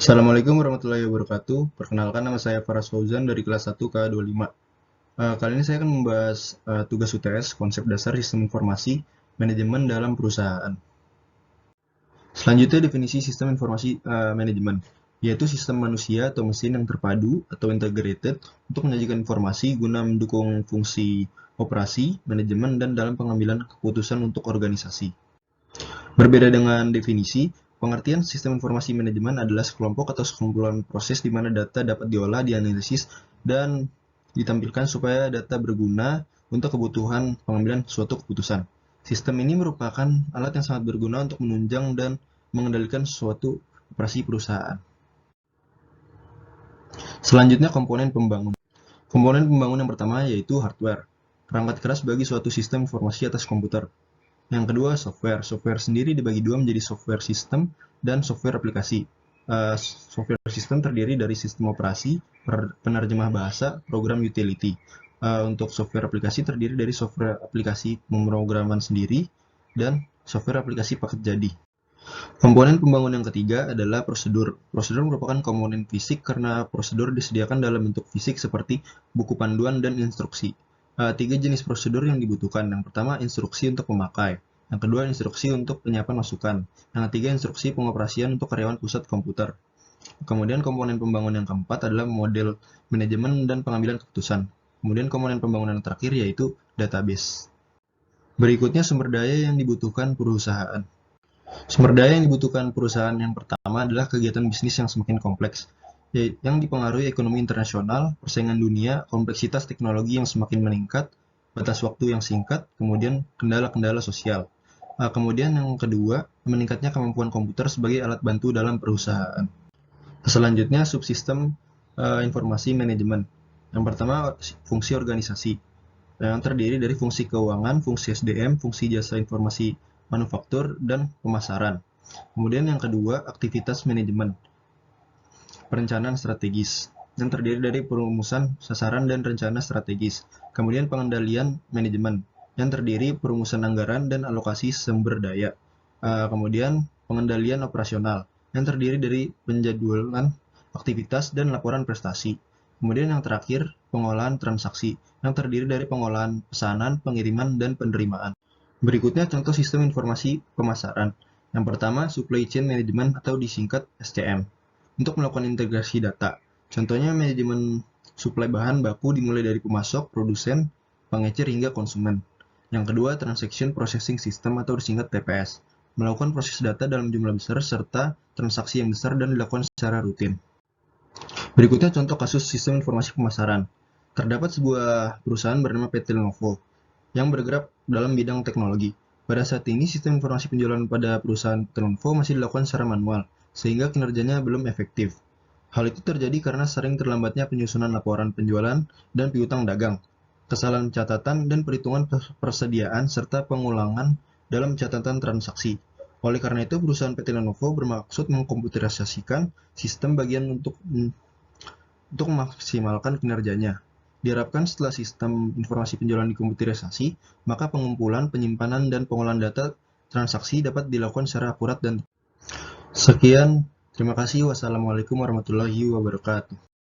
Assalamualaikum warahmatullahi wabarakatuh. Perkenalkan, nama saya Faras Fauzan dari kelas 1 K25. Kali ini saya akan membahas tugas UTS, konsep dasar sistem informasi manajemen dalam perusahaan. Selanjutnya, definisi sistem informasi manajemen, yaitu sistem manusia atau mesin yang terpadu atau integrated untuk menyajikan informasi guna mendukung fungsi operasi, manajemen, dan dalam pengambilan keputusan untuk organisasi. Berbeda dengan definisi, pengertian sistem informasi manajemen adalah sekelompok atau sekumpulan proses di mana data dapat diolah, dianalisis, dan ditampilkan supaya data berguna untuk kebutuhan pengambilan suatu keputusan. Sistem ini merupakan alat yang sangat berguna untuk menunjang dan mengendalikan suatu operasi perusahaan. Selanjutnya, komponen pembangun. Komponen pembangun yang pertama yaitu hardware, perangkat keras bagi suatu sistem informasi atas komputer. Yang kedua, software. Software sendiri dibagi dua menjadi software sistem dan software aplikasi. Software sistem terdiri dari sistem operasi, penerjemah bahasa, program utility. Untuk software aplikasi terdiri dari software aplikasi pemrograman sendiri dan software aplikasi paket jadi. Komponen pembangun yang ketiga adalah prosedur. Prosedur merupakan komponen fisik karena prosedur disediakan dalam bentuk fisik seperti buku panduan dan instruksi. Tiga jenis prosedur yang dibutuhkan. Yang pertama, instruksi untuk pemakai. Yang kedua, instruksi untuk penyiapan masukan. Yang ketiga, instruksi pengoperasian untuk karyawan pusat komputer. Kemudian komponen pembangun yang keempat adalah model manajemen dan pengambilan keputusan. Kemudian komponen pembangunan yang terakhir yaitu database. Berikutnya sumber daya yang dibutuhkan perusahaan. Sumber daya yang dibutuhkan perusahaan yang pertama adalah kegiatan bisnis yang semakin kompleks, yang dipengaruhi ekonomi internasional, persaingan dunia, kompleksitas teknologi yang semakin meningkat, batas waktu yang singkat, kemudian kendala-kendala sosial. Kemudian yang kedua, meningkatnya kemampuan komputer sebagai alat bantu dalam perusahaan. Selanjutnya, subsistem informasi manajemen. Yang pertama, fungsi organisasi, yang terdiri dari fungsi keuangan, fungsi SDM, fungsi jasa informasi manufaktur, dan pemasaran. Kemudian yang kedua, aktivitas manajemen, perencanaan strategis, yang terdiri dari perumusan sasaran dan rencana strategis. Kemudian pengendalian manajemen, yang terdiri perumusan anggaran dan alokasi sumber daya. Kemudian pengendalian operasional, yang terdiri dari penjadwalan aktivitas dan laporan prestasi. Kemudian yang terakhir, pengolahan transaksi, yang terdiri dari pengolahan pesanan, pengiriman, dan penerimaan. Berikutnya contoh sistem informasi pemasaran. Yang pertama, supply chain management atau disingkat SCM. Untuk melakukan integrasi data. Contohnya manajemen suplai bahan baku dimulai dari pemasok, produsen, pengecer hingga konsumen. Yang kedua, transaction processing system atau disingkat TPS. Melakukan proses data dalam jumlah besar serta transaksi yang besar dan dilakukan secara rutin. Berikutnya contoh kasus sistem informasi pemasaran. Terdapat sebuah perusahaan bernama PT Lenovo yang bergerak dalam bidang teknologi. Pada saat ini, sistem informasi penjualan pada perusahaan Lenovo masih dilakukan secara manual, sehingga kinerjanya belum efektif. Hal itu terjadi karena sering terlambatnya penyusunan laporan penjualan dan piutang dagang, kesalahan catatan dan perhitungan persediaan, serta pengulangan dalam catatan transaksi. Oleh karena itu, perusahaan PT Lenovo bermaksud mengkomputerisasikan sistem bagian untuk memaksimalkan kinerjanya. Diharapkan setelah sistem informasi penjualan dikomputerisasi, maka pengumpulan, penyimpanan, dan pengolahan data transaksi dapat dilakukan secara akurat dan sekian. Terima kasih. Wassalamualaikum warahmatullahi wabarakatuh.